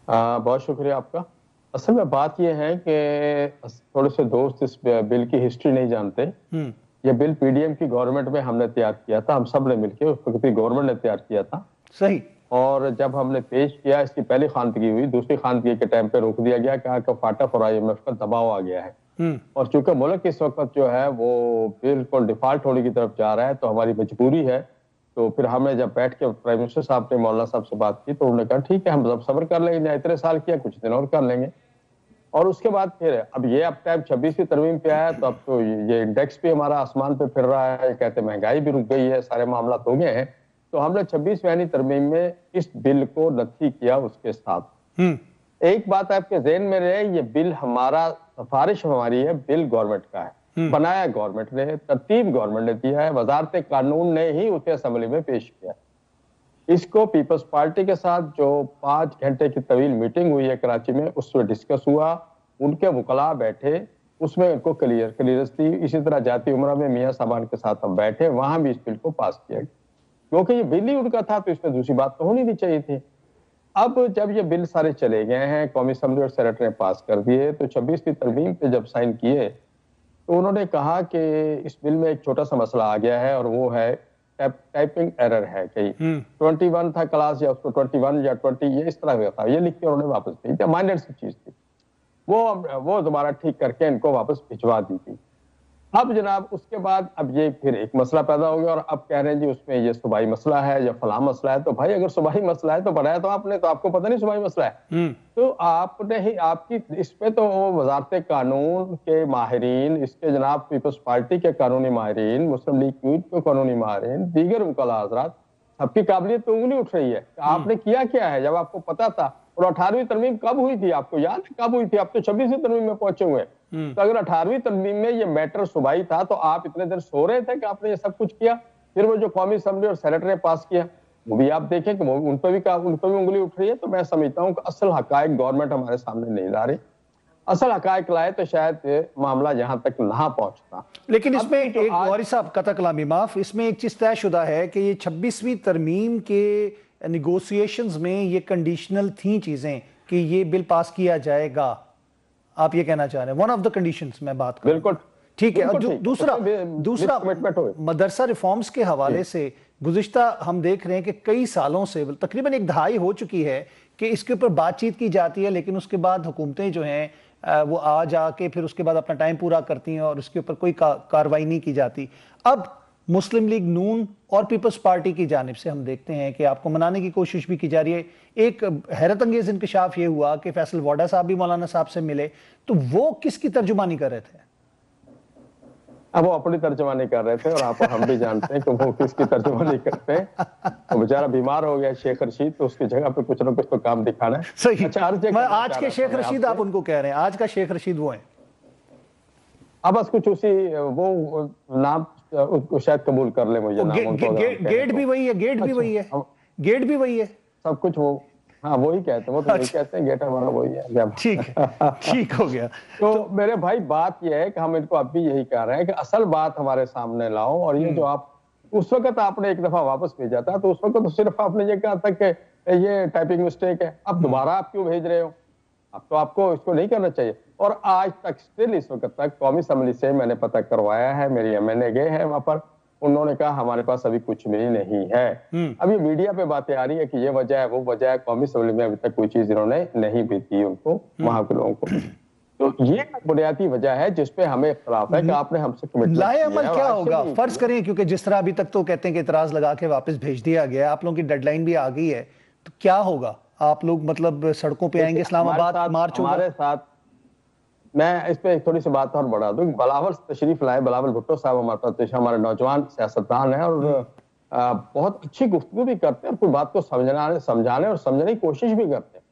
بہت شکریہ آپ کا. اصل میں بات یہ ہے کہ تھوڑے سے دوست اس بل کی ہسٹری نہیں جانتے. یہ بل پی ڈی ایم کی گورنمنٹ میں ہم نے تیار کیا تھا, ہم سب نے مل کے, اس وقت کی گورنمنٹ نے تیار کیا تھا. صحیح. اور جب ہم نے پیش کیا, اس کی پہلی خواندگی ہوئی, دوسری خواندگی کے ٹائم پہ روک دیا گیا, کہا کہ فاٹف اور آئی ایم ایف کا دباؤ آ گیا ہے. اور چونکہ ملک اس وقت جو ہے وہ بالکل ڈیفالٹ ہونے کی طرف جا رہا ہے, تو ہماری مجبوری ہے. تو پھر ہم نے جب بیٹھ کے پرائم منسٹر صاحب نے مولانا صاحب سے بات کی, تو انہوں نے کہا ٹھیک ہے, ہم سب صبر کر لیں گے, اتنے سال کیا, کچھ دن اور کر لیں گے. اور اس کے بعد پھر اب یہ اب ٹائم 26ویں ترمیم پہ آیا, تو اب تو یہ انڈیکس بھی ہمارا آسمان پہ پھر رہا ہے, کہتے مہنگائی بھی رک گئی ہے, سارے معاملات ہو گئے ہیں. تو ہم نے 26ویں ترمیم میں اس بل کو نتھی کیا اس کے ساتھ. ایک بات آپ کے ذہن میں رہے, یہ بل ہمارا, سفارش ہماری ہے, بل گورنمنٹ کا ہے, بنایا گورنمنٹ نے, ترتیب گورنمنٹ نے دیا ہے, وزارت قانون نے ہی اسے اسمبلی میں پیش کیا. اس کو پیپلز پارٹی کے ساتھ جو 5 گھنٹے کی طویل میٹنگ ہوئی ہے کراچی میں, اس میں ڈسکس ہوا, ان کے وکلاء بیٹھے, اس میں ان کو کلیئرنس تھی. اسی طرح جاتی عمرہ میں میاں صاحبان کے ساتھ ہم بیٹھے, وہاں بھی اس بل کو پاس کیا گیا, کیونکہ یہ بل ہی ان کا تھا, تو اس میں دوسری بات تو ہونی نہیں چاہیے تھی. اب جب یہ بل سارے چلے گئے ہیں, قومی اسمبلی اور سینیٹ نے پاس کر دیے, تو 26ویں ترمیم پہ جب سائن کیے, تو انہوں نے کہا کہ اس بل میں ایک چھوٹا سا مسئلہ آ گیا ہے, اور وہ ہے ٹائپنگ ایرر ہے. کہیں 21 تھا کلاس, یا اس کو 21 یا 20 یہ اس طرح تھا, یہ لکھ کے انہوں نے واپس بھیج دیا, مائنر سی چیز تھی, وہ دوبارہ ٹھیک کر کے ان کو واپس بھجوا دی تھی. اب جناب اس کے بعد اب یہ پھر ایک مسئلہ پیدا ہو گیا, اور اب کہہ رہے ہیں جی اس میں یہ صوبائی مسئلہ ہے یا فلاں مسئلہ ہے. تو بھائی اگر صوبائی مسئلہ ہے تو بنایا تو آپ نے, تو آپ کو پتہ نہیں صوبائی مسئلہ ہے, تو آپ نے ہی, آپ کی اس پہ تو وزارت قانون کے ماہرین, اس کے جناب پیپلز پارٹی کے قانونی ماہرین, مسلم لیگ یوتھ کے قانونی ماہرین, دیگر وکلاء حضرات, سب کی قابلیت تو انگلی اٹھ رہی ہے کہ آپ نے کیا کیا ہے جب آپ کو پتا تھا. اور 18ویں ترمیم کب ہوئی تھی, آپ کو یاد ہے کب ہوئی تھی؟ آپ تو 26ویں ترمیم میں پہنچے ہوئے. تو اگر 18ویں ترمیم میں یہ میٹر صوبائی تھا, تو آپ اتنے دیر سو رہے تھے کہ آپ نے یہ سب کچھ کیا. پھر وہ جو قومی اسمبلی اور سینیٹ نے پاس کیا, وہ بھی آپ دیکھیں کہ ان پہ بھی انگلی اٹھ رہی ہے. تو میں سمجھتا ہوں کہ اصل حقائق گورنمنٹ ہمارے سامنے نہیں لا رہی. اصل حقائق لائے تو شاید معاملہ یہاں تک نہ پہنچتا. لیکن اس میں ایک وارث صاحب قطع کلامی معاف, اس میں ایک چیز طے شدہ ہے کہ یہ 26ویں ترمیم کے نیگوسیشنز میں یہ کنڈیشنل تھیں چیزیں کہ یہ بل پاس کیا جائے گا. آپ یہ کہنا چاہ رہے ہیں ون آف دا کنڈیشنز میں بات کروں. بالکل ٹھیک ہے. دوسرا مدرسہ ریفارمز کے حوالے سے گزشتہ ہم دیکھ رہے ہیں کہ کئی سالوں سے, تقریباً 1 دہائی ہو چکی ہے کہ اس کے اوپر بات چیت کی جاتی ہے, لیکن اس کے بعد حکومتیں جو ہیں وہ آ جا کے پھر اس کے بعد اپنا ٹائم پورا کرتی ہیں, اور اس کے اوپر کوئی کارروائی نہیں کی جاتی. اب مسلم لیگ نون اور پیپلز پارٹی کی جانب سے ہم دیکھتے ہیں کہ آپ کو منانے کی کوشش بھی کی جا رہی ہے. ایک حیرت انگیز انکشاف یہ ہوا کہ فیصل واڈا صاحب بھی مولانا صاحب سے ملے, تو وہ کس کی ترجمانی کر رہے تھے؟ اب وہ اپنی ترجمانی کر رہے تھے, اور آپ ہم بھی جانتے ہیں کہ وہ کس کی ترجمانی کرتے ہیں. وہ بیچارہ بیمار ہو گیا شیخ رشید, تو اس کی جگہ پہ کچھ نہ کچھ تو کام دکھانا ہے. صحیح. آج کے شیخ رشید آپ ان کو کہہ رہے ہیں, آج کا شیخ رشید وہ ہیں. اب بس کچھ اسی وہ نام شاید قبول کر لیں مجھے. گیٹ بھی وہی ہے, گیٹ بھی وہی ہے, گیٹ بھی وہی ہے, سب کچھ وہ, ہاں وہی کہتے ہیں, وہ تو وہی کہتے ہیں, گیٹ ہمارا وہی ہے. ٹھیک ہو گیا. تو میرے بھائی بات یہ ہے کہ ہم ان کو اب بھی یہی کہہ رہے ہیں کہ اصل بات ہمارے سامنے لاؤ. اور یہ جو آپ اس وقت آپ نے ایک دفعہ واپس بھیجا تھا, تو اس وقت تو صرف آپ نے یہ کہا تھا کہ یہ ٹائپنگ مسٹیک ہے. اب دوبارہ آپ کیوں بھیج رہے ہو؟ اب تو آپ کو اس کو نہیں کرنا چاہیے. اور آج تک سٹل اس وقت تک قومی اسمبلی سے میں نے پتہ کروایا ہے, میری ایم این اے گئے ہیں وہاں پر, انہوں نے کہا ہمارے پاس ابھی کچھ بھی نہیں ہے. ابھی میڈیا پہ باتیں آ رہی ہے کہ یہ وجہ ہے وہ وجہ ہے, قومی اسمبلی میں ابھی تک کوئی چیز انہوں نے نہیں بھی دی ان کو, وہاں کے لوگوں کو. تو یہ بنیادی وجہ ہے جس پہ ہمیں اختلاف ہے کہ آپ نے ہم سے کمٹمنٹ لائے عمل کیا ہوگا فرض کریں, کیونکہ جس طرح ابھی تک تو کہتے ہیں کہ اعتراض لگا کے واپس بھیج دیا گیا, آپ لوگوں کی ڈیڈ لائن بھی آ گئی ہے, تو کیا ہوگا؟ آپ لوگ مطلب سڑکوں پہ آئیں گے, اسلام آباد مارچ ہوگا؟ ہمارے ساتھ میں اس پہ تھوڑی سی بات اور بڑھا دوں. بلاول تشریف لائے, بلاول بھٹو صاحب ہمارے پاس, ہمارے نوجوان سیاستدان ہیں, اور بہت اچھی گفتگو بھی کرتے ہیں, اور کوئی بات کو سمجھانے اور سمجھنے کی کوشش بھی کرتے ہیں.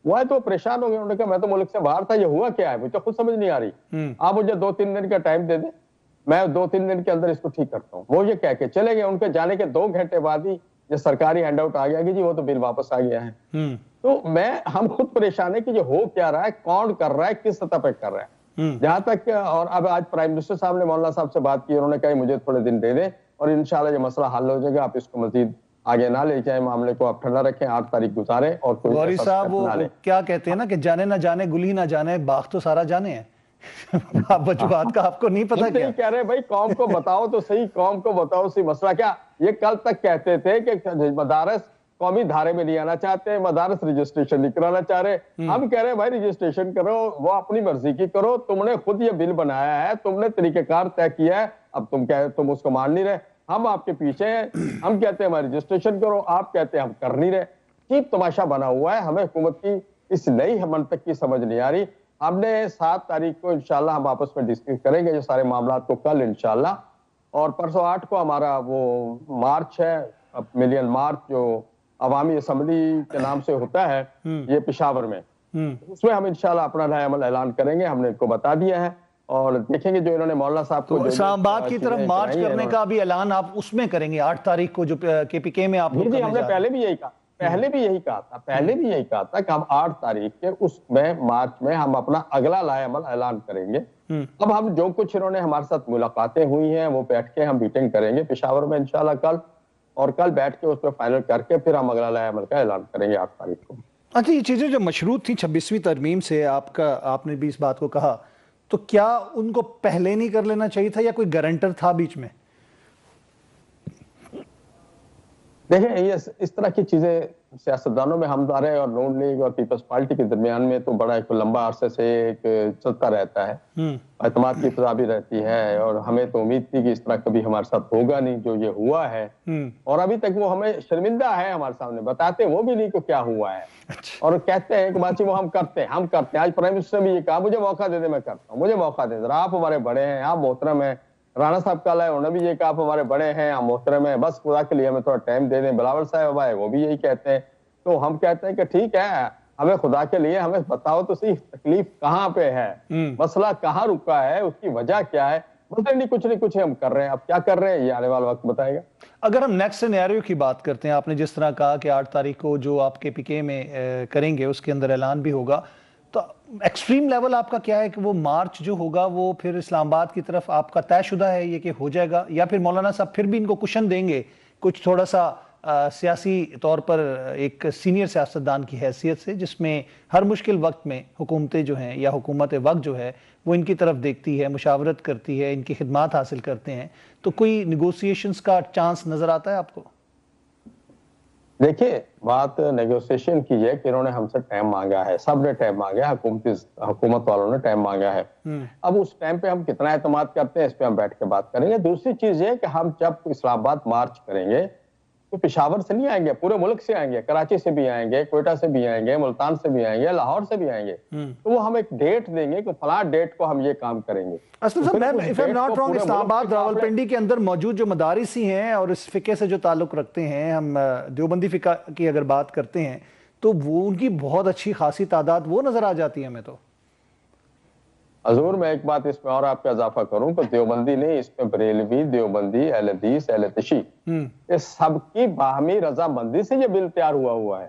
وہ ہے تو پریشان ہو گئے, انہوں نے کہا میں تو ملک سے باہر تھا, یہ ہوا کیا ہے مجھے خود سمجھ نہیں آ رہی, آپ مجھے 2-3 دن کا ٹائم دے دیں, میں 2-3 دن کے اندر اس کو ٹھیک کرتا ہوں. وہ یہ کہہ کے چلے گئے. ان کے جانے کے 2 گھنٹے بعد ہی یہ سرکاری ہینڈ آؤٹ آ گیا کہ جی وہ تو بل واپس آ گیا ہے. تو ہم خود پریشان ہیں کہ یہ ہو کیا رہا ہے, کون کر رہا ہے, کس سطح پہ کر رہا ہے. جہاں تک, اور اب آج پرائم منسٹر صاحب نے مولانا صاحب سے بات کی, انہوں نے کہا مجھے تھوڑے دن دے دیں اور انشاءاللہ یہ مسئلہ حل ہو جائے گا, آپ اس کو مزید آگے نہ لے جائیں معاملے کو, آپ ٹھنڈا رکھیں, 8 تاریخ گزاریں اور کوئی غوری صاحب وہ کیا کہتے ہیں نا کہ جانے نہ جانے گل ہی نہ جانے باغ تو سارا جانے ہیں. وجوہات کا آپ کو نہیں پتا کیا کہہ رہے بھائی قوم کو بتاؤ تو صحیح, قوم کو بتاؤ صحیح. مسئلہ کیا, یہ کل تک کہتے تھے کہ مدارس قومی دھارے میں نہیں آنا چاہتے, مدارس رجسٹریشن نہیں کرانا چاہ رہے. ہم کہہ رہے ہیں بھائی رجسٹریشن کرو, وہ اپنی مرضی کی کرو, تم نے خود یہ بل بنایا ہے, تم نے طریقہ کار طے کیا ہے, اب تم اس کو مان نہیں رہے, ہم آپ کے پیچھے ہیں. ہم کہتے ہیں ہماری رجسٹریشن کرو, آپ کہتے ہیں ہم کر نہیں رہے. چیپ تماشا بنا ہوا ہے. ہمیں حکومت کی اس نئی منطق کی سمجھ نہیں آ رہی. ہم نے 7 تاریخ کو انشاءاللہ ہم آپس میں ڈسکس کریں گے یہ سارے معاملات کو کل انشاءاللہ, اور پرسوں 8 کو ہمارا وہ مارچ ہے, ملین مارچ جو عوامی اسمبلی کے نام سے ہوتا ہے یہ پشاور میں, اس میں ہم انشاءاللہ اپنا رائے عمل اعلان کریں گے. ہم نے ان کو بتا دیا ہے اور دیکھیں گے جو انہوں نے مولانا صاحب کو اسلام آباد کی طرف مارچ کرنے کا بھی اعلان آپ اس میں کریں گے 8 تاریخ کو جو کے پی کے میں آپ لوگ. ہم نے پہلے بھی یہی کہا, پہلے بھی یہی کہا تھا کہ ہم 8 تاریخ کے اس میں مارچ میں ہم اپنا اگلا لائحہ عمل اعلان کریں گے. اب ہم جو کچھ انہوں نے ہمارے ساتھ ملاقاتیں ہوئی ہیں وہ بیٹھ کے ہم میٹنگ کریں گے پشاور میں انشاءاللہ کل, اور کل بیٹھ کے اس پہ فائنل کر کے پھر ہم اگلا لائحہ عمل کا اعلان کریں گے 8 تاریخ کو. اچھا, یہ چیزیں جو مشروط تھیں 26ویں ترمیم سے, آپ نے بھی اس بات کو کہا, تو کیا ان کو پہلے نہیں کر لینا چاہیے تھا یا کوئی گارنٹر تھا بیچ میں؟ دیکھیں یہ اس طرح کی چیزیں سیاستدانوں میں ہمدارے اور نون لیگ اور پیپلز پارٹی کے درمیان میں تو بڑا ایک لمبا عرصے سے ایک چلتا رہتا ہے, اعتماد کی فضا بھی رہتی ہے, اور ہمیں تو امید تھی کہ اس طرح کبھی ہمارے ساتھ ہوگا نہیں جو یہ ہوا ہے, اور ابھی تک وہ ہمیں شرمندہ ہے ہمارے سامنے, بتاتے وہ بھی نہیں کہ کیا ہوا ہے, اور کہتے ہیں کہ باچی وہ ہم کرتے ہیں. آج پرائم منسٹر نے بھی یہ کہا مجھے موقع دے دے میں کرتا ہوں, مجھے موقع دے دے, آپ ہمارے بڑے ہیں, آپ محترم ہیں. رانا صاحب کل ہے, انہوں نے بھی یہ کہا آپ ہمارے بڑے ہیں, آپ محترم ہیں, بس خدا کے لیے ہمیں تھوڑا ٹائم دے دیں. بلاول صاحب آئے, وہ بھی یہی کہتے ہیں. تو ہم کہتے ہیں کہ ٹھیک ہے, ہمیں خدا کے لیے ہمیں بتاؤ تو صحیح تکلیف کہاں پہ ہے, مسئلہ کہاں رکا ہے, اس کی وجہ کیا ہے. بولتے نہیں کچھ ہم کر رہے ہیں, اب کیا کر رہے ہیں یہ آنے والا وقت بتائے گا. اگر ہم نیکسٹ سینیریو کی بات کرتے ہیں, آپ نے جس طرح کہا کہ 8 تاریخ کو جو آپ کے پی کے میں کریں گے اس کے اندر اعلان بھی ہوگا, تو ایکسٹریم لیول آپ کا کیا ہے کہ وہ مارچ جو ہوگا وہ پھر اسلام آباد کی طرف آپ کا طے شدہ ہے یہ کہ ہو جائے گا, یا پھر مولانا صاحب پھر بھی ان کو کشن دیں گے کچھ تھوڑا سا سیاسی طور پر ایک سینئر سیاستدان کی حیثیت سے, جس میں ہر مشکل وقت میں حکومتیں جو ہیں یا حکومت وقت جو ہے وہ ان کی طرف دیکھتی ہے, مشاورت کرتی ہے, ان کی خدمات حاصل کرتے ہیں, تو کوئی نیگوسیشنز کا چانس نظر آتا ہے آپ کو؟ دیکھیں بات نیگوسیشن کی ہے کہ انہوں نے ہم سے ٹائم مانگا ہے, سب نے ٹائم مانگا ہے, حکومت والوں نے ٹائم مانگا ہے. اب اس ٹائم پہ ہم کتنا اعتماد کرتے ہیں اس پہ ہم بیٹھ کے بات کریں گے. دوسری چیز یہ کہ ہم جب اسلام آباد مارچ کریں گے تو پشاور سے نہیں آئیں گے, پورے ملک سے آئیں گے, کراچی سے بھی آئیں گے, کوئٹہ سے بھی آئیں گے, ملتان سے بھی آئیں گے, لاہور سے بھی آئیں گے. تو وہ ہم ایک ڈیٹ دیں گے کہ فلاں ڈیٹ کو ہم یہ کام کریں گے. اسلام آباد راولپنڈی کے اندر موجود جو مدارسی ہیں اور اس فقہ سے جو تعلق رکھتے ہیں, ہم دیوبندی فقہ کی اگر بات کرتے ہیں تو وہ ان کی بہت اچھی خاصی تعداد وہ نظر آ جاتی ہے ہمیں. تو حضور میں ایک بات اس میں اور آپ کا اضافہ کروں کہ دیوبندی نہیں, اس میں بریلوی, دیوبندی, اہل حدیث, اہل تشیع, یہ سب کی باہمی رضامندی سے یہ بل تیار ہوا ہے.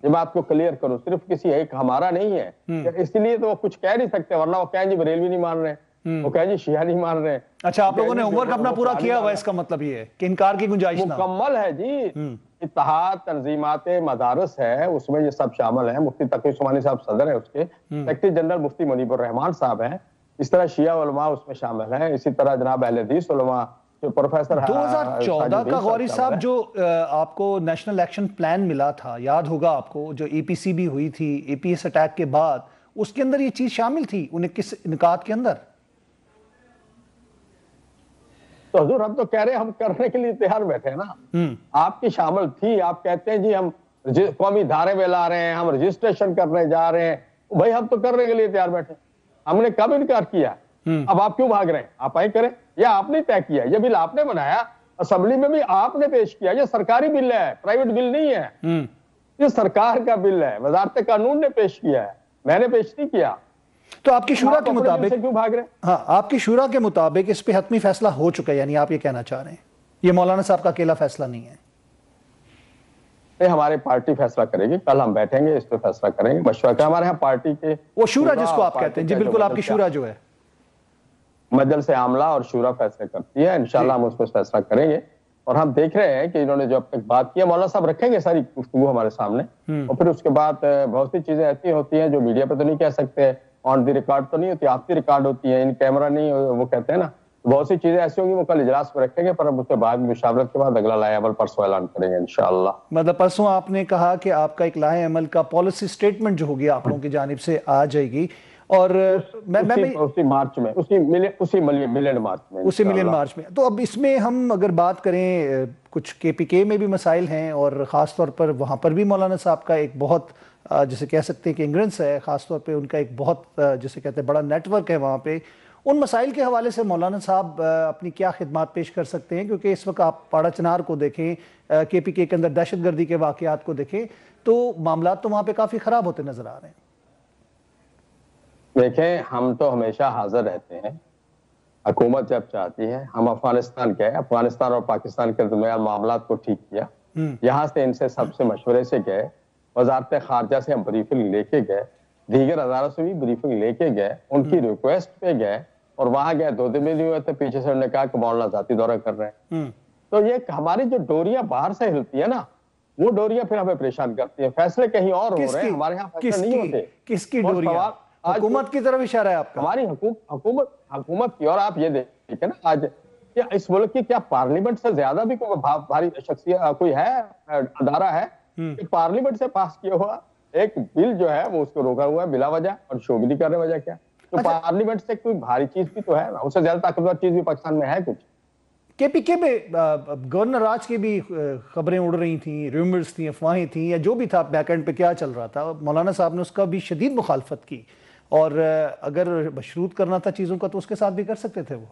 یہ بات کو کلیئر کروں, صرف کسی ایک ہمارا نہیں ہے, اس لیے تو وہ کچھ کہہ نہیں سکتے, ورنہ وہ کہیں جی بریلوی نہیں مان رہے, وہ کہیں جی شیعہ نہیں مان رہے. اچھا, آپ لوگوں نے ہوم ورک اپنا پورا کیا ہوا, اس کا مطلب یہ ہے کہ انکار کی گنجائش مکمل ہے جی. اتحاد تنظیمات مدارس ہے, اس میں یہ سب شامل ہیں. مفتی تقی عثمانی صاحب صدر ہیں, اس کے سیکرٹری جنرل مفتی منیب الرحمان صاحب ہیں. اس طرح شیعہ علماء اس میں شامل ہیں, اسی طرح جناب اہل حدیث علماء جو پروفیسر 2014 کا غوری صاحب جو آپ کو نیشنل ایکشن پلان ملا تھا, یاد ہوگا آپ کو, جو ای پی سی بھی ہوئی تھی اے پی ایس اٹیک کے بعد, اس کے اندر یہ چیز شامل تھی 19 نکات کے اندر. تو حضور ہم تو کہہ رہے ہیں ہم کرنے کے لیے تیار بیٹھے ہیں نا. آپ کی شامل تھی, آپ کہتے ہیں جی ہم قومی دھارے میں لا رہے ہیں, ہم رجسٹریشن کرنے جا رہے ہیں. بھائی ہم تو کرنے کے لیے تیار بیٹھے, ہم نے کب انکار کیا؟ اب آپ کیوں بھاگ رہے ہیں؟ آپ آئیں کریں, یا آپ نے طے کیا, یہ بل آپ نے بنایا, اسمبلی میں بھی آپ نے پیش کیا, یہ سرکاری بل ہے, پرائیویٹ بل نہیں ہے, یہ سرکار کا بل ہے, وزارت قانون نے پیش کیا ہے, میں نے پیش نہیں کیا. تو آپ کی شورا کے مطابق کیوں بھاگ رہے ہیں؟ ہاں, آپ کی شورا کے مطابق اس پہ حتمی فیصلہ ہو چکا ہے, یعنی آپ یہ کہنا چاہ رہے ہیں یہ مولانا صاحب کا اکیلا فیصلہ نہیں ہے؟ ہماری پارٹی فیصلہ کرے گی, کل ہم بیٹھیں گے اس پہ فیصلہ کریں گے. مشورہ کا ہمارے ہاں پارٹی کے وہ شورا جس کو آپ کہتے ہیں, جی بالکل, آپ کی شورا جو ہے مجلس عاملہ اور شورا فیصلہ کرتی ہے, انشاءاللہ ہم اس پہ فیصلہ کریں گے. اور ہم دیکھ رہے ہیں کہ انہوں نے جو اب تک بات کیا، مولانا صاحب رکھیں گے ساری گفتگو ہمارے سامنے، اور پھر اس کے بعد بہت سی چیزیں ایسی ہوتی ہیں جو میڈیا پہ تو نہیں کہہ سکتے، آن دی ریکارڈ تو نہیں ہوتی، آف دی ریکارڈ ہوتی ہیں، ان کیمرہ نہیں، وہ کہتے ہیں نا، بہت سی چیزیں ایسی ہوں گی وہ کل اجلاس میں رکھیں گے، پر اب اس کے بعد مشاورت کے بعد اگلا لائحہ عمل پرسوں اعلان کریں گے انشاءاللہ۔ مطلب پرسوں آپ نے کہا کہ آپ کا ایک لائحہ عمل کا پالیسی سٹیٹمنٹ جو ہوگی آپ لوگوں کی جانب سے آ جائے گی، اور اسی مارچ میں، اسی ملین مارچ میں، اسی ملین مارچ میں۔ تو اب اس میں ہم اگر بات کریں، کچھ کے پی کے میں بھی مسائل ہیں، اور خاص طور پر وہاں پر بھی مولانا صاحب کا ایک بہت جسے کہہ سکتے ہیں کہ انگرنس ہے، خاص طور پہ ان کا ایک بہت جسے کہتے ہیں بڑا نیٹ ورک ہے وہاں پہ۔ ان مسائل کے حوالے سے مولانا صاحب اپنی کیا خدمات پیش کر سکتے ہیں؟ کیونکہ اس وقت آپ پاڑا چنار کو دیکھیں، کے پی کے اندر دہشت گردی کے واقعات کو دیکھیں، تو معاملات تو وہاں پہ کافی خراب ہوتے نظر آ رہے ہیں۔ دیکھیں، ہم تو ہمیشہ حاضر رہتے ہیں، حکومت جب چاہتی ہے، ہم افغانستان گئے، افغانستان اور پاکستان کے درمیان معاملات کو ٹھیک کیا، یہاں سے ان سے سب سے مشورے سے گئے، وزارت خارجہ سے ہم بریفنگ لے کے گئے، دیگر اداروں سے بھی بریفنگ لے کے گئے، ان کی ریکویسٹ پہ گئے، اور وہاں گئے 2 دن میں نہیں ہوئے تھے، پیچھے سے انہوں نے کہا کہ مولانا ذاتی دورہ کر رہے ہیں۔ تو یہ ہماری جو ڈوریاں باہر سے ہلتی ہے نا، وہ ڈوریاں پھر ہمیں پریشان کرتی ہیں، فیصلے کہیں اور ہو رہے ہیں، ہمارے ہاں فیصلے نہیں ہوتے۔ کس کی ڈوریاں؟ حکومت کی طرف اشارہ ہے آپ کا؟ ہماری حکومت کی، اور آپ یہ دیکھیں نا آج اس ملک کی کیا پارلیمنٹ سے زیادہ بھی کوئی بھاری شخصیت کوئی ہے، ادارہ ہے کہ پارلیمنٹ سے پاس کیا ہوا ایک بل جو ہے وہ اس کو روکا ہوا ہے بلا وجہ، اور شو بھی نہیں کر رہے وجہ کیا؟ تو پارلیمنٹ سے کوئی بھاری چیز بھی تو ہے نا، اس سے زیادہ طاقتور چیز بھی پاکستان میں ہے کچھ۔ کے پی کے میں گورنر راج کی بھی خبریں اڑ رہی تھیں، ریومرز تھیں، افواہیں تھیں، یا جو بھی تھا بیک اینڈ پہ کیا چل رہا تھا، مولانا صاحب نے اس کا بھی شدید مخالفت کی، اور اگر مشروط کرنا تھا چیزوں کا تو اس کے ساتھ بھی کر سکتے تھے وہ۔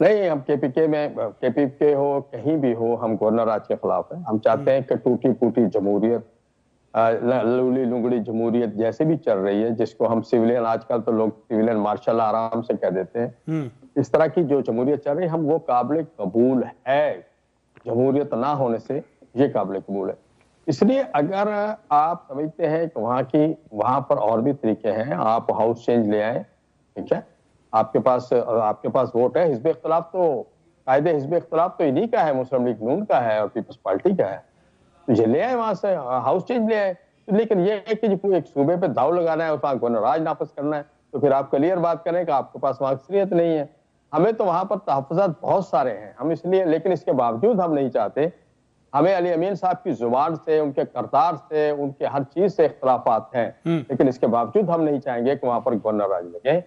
نہیں، ہم کے پی کے میں، کے پی کے ہو کہیں بھی ہو، ہم گورنر راج کے خلاف ہیں۔ ہم چاہتے ہیں کہ ٹوٹی پوٹی جمہوریت، لولی لنگڑی جمہوریت جیسے بھی چل رہی ہے، جس کو ہم سویلین، آج کل تو لوگ سویلین مارشل آرام سے کہہ دیتے ہیں، اس طرح کی جو جمہوریت چل رہی ہے، ہم وہ قابل قبول ہے، جمہوریت نہ ہونے سے یہ قابل قبول ہے۔ اس لیے اگر آپ سمجھتے ہیں کہ وہاں پر اور بھی طریقے ہیں، آپ ہاؤس چینج لے آئیں، ٹھیک ہے، آپ کے پاس ووٹ ہے، حزب اختلاف تو، قائد حزب اختلاف تو انہی کا ہے، مسلم لیگ نون کا ہے اور پیپلز پارٹی کا ہے، یہ لے آئے وہاں سے، ہاؤس چینج لے آئے۔ لیکن یہ ہے کہ ایک صوبے پہ داؤ لگانا ہے، وہاں گورنر راج نافذ کرنا ہے، تو پھر آپ کلیئر بات کریں کہ آپ کے پاس وہاں اکثریت نہیں ہے۔ ہمیں تو وہاں پر تحفظات بہت سارے ہیں، ہم اس لیے، لیکن اس کے باوجود ہم نہیں چاہتے، ہمیں علی امین صاحب کی زبان سے، ان کے کردار سے، ان کے ہر چیز سے اختلافات ہیں، لیکن اس کے باوجود ہم نہیں چاہیں گے کہ وہاں پر گورنر راج لگے۔